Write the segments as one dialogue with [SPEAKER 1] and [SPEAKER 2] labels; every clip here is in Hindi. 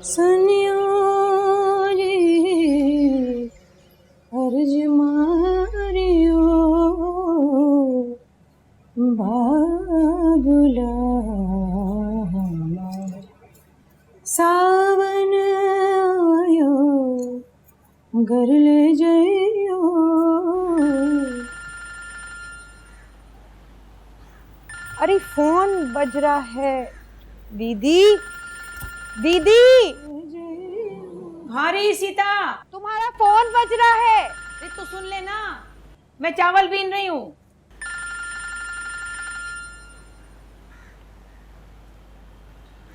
[SPEAKER 1] सुनियो रे अर्ज मारियो बाबुला सावन आयो घर ले जाइयो।
[SPEAKER 2] अरे फोन बज रहा है। दीदी दीदी,
[SPEAKER 1] हाँ रे सीता,
[SPEAKER 2] तुम्हारा फोन बज रहा है।
[SPEAKER 1] अरे तो सुन लेना, मैं चावल बीन रही हूँ।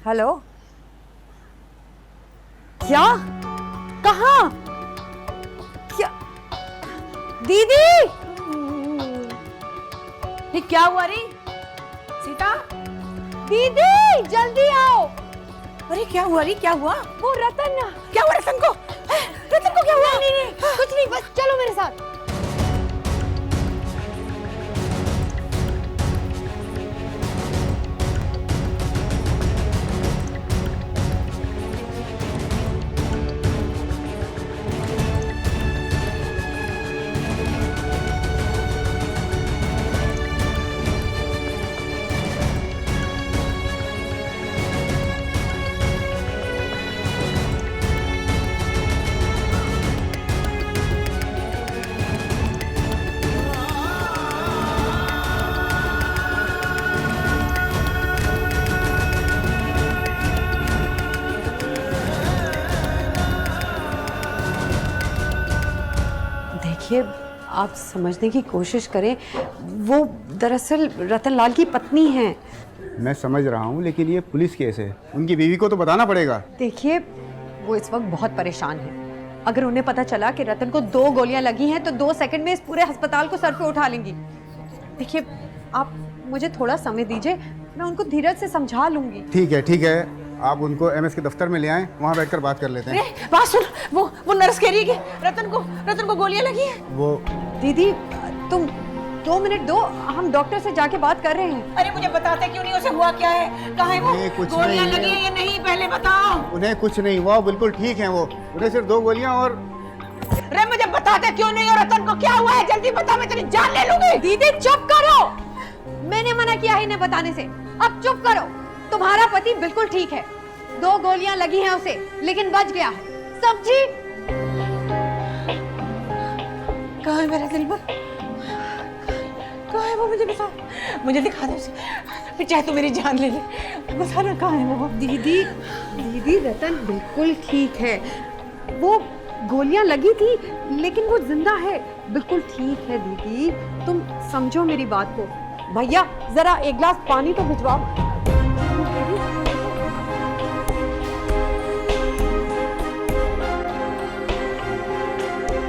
[SPEAKER 2] हेलो, क्या? कहाँ? क्या? दीदी,
[SPEAKER 1] ये क्या हुआ रे सीता?
[SPEAKER 2] दीदी जल्दी आओ।
[SPEAKER 1] अरे क्या हुआ रे, क्या हुआ?
[SPEAKER 2] वो रतन।
[SPEAKER 1] क्या हुआ रतन को? रतन को क्या हुआ?
[SPEAKER 2] नहीं नहीं कुछ नहीं, बस चलो मेरे साथ।
[SPEAKER 3] देखिए, आप समझने की कोशिश करें, वो दरअसल रतनलाल की पत्नी हैं।
[SPEAKER 4] मैं समझ रहा हूँ, लेकिन ये पुलिस केस है, उनकी बीवी को तो बताना पड़ेगा।
[SPEAKER 3] देखिए, वो इस वक्त बहुत परेशान हैं। अगर उन्हें पता चला कि रतन को 2 गोलियां लगी हैं तो 2 सेकंड में इस पूरे अस्पताल को सर पे उठा लेंगी। देखिए, आप मुझे थोड़ा समय दीजिए, मैं उनको धीरज से समझा लूंगी।
[SPEAKER 4] ठीक है, आप उनको एमएस के दफ्तर में ले आएं, वहाँ बैठकर बात कर लेते हैं।
[SPEAKER 1] बात सुन, वो नर्स कह रही है कि रतन को गोलियां लगी हैं।
[SPEAKER 4] वो
[SPEAKER 3] दीदी, तुम 2 मिनट दो, हम डॉक्टर से जाके बात कर रहे हैं।
[SPEAKER 1] अरे मुझे बताते क्यों नहीं, उसे हुआ क्या है, कहाँ है वो?
[SPEAKER 4] उन्हें कुछ
[SPEAKER 1] गोलियां
[SPEAKER 4] नहीं
[SPEAKER 1] लगी
[SPEAKER 4] है।
[SPEAKER 1] है या नहीं, पहले बताओ।
[SPEAKER 4] उन्हें कुछ नहीं हुआ, बिल्कुल ठीक है वो। उन्हें सिर्फ 2 गोलियां और
[SPEAKER 1] अरे मुझे बताते क्यों नहीं, और रतन को क्या हुआ है, जल्दी बता, मैं तेरी जान ले लूंगी।
[SPEAKER 3] दीदी चुप करो, मैंने मना किया है इन्हें बताने से। अब चुप करो। तुम्हारा पति बिल्कुल ठीक है, 2 गोलियां लगी हैं उसे, लेकिन बच गया है, समझी?
[SPEAKER 1] कहाँ है मेरा दिलबर? कहाँ है वो, मुझे बता, मुझे दिखा दे उसे, फिर चाहे तू मेरी जान ले ले, बता ना कहाँ है वो।
[SPEAKER 3] दीदी रतन बिल्कुल ठीक है, वो गोलियां लगी थी लेकिन वो जिंदा है, बिल्कुल ठीक है। दीदी तुम समझो मेरी बात को। भैया जरा एक गिलास पानी तो भिजवाओ।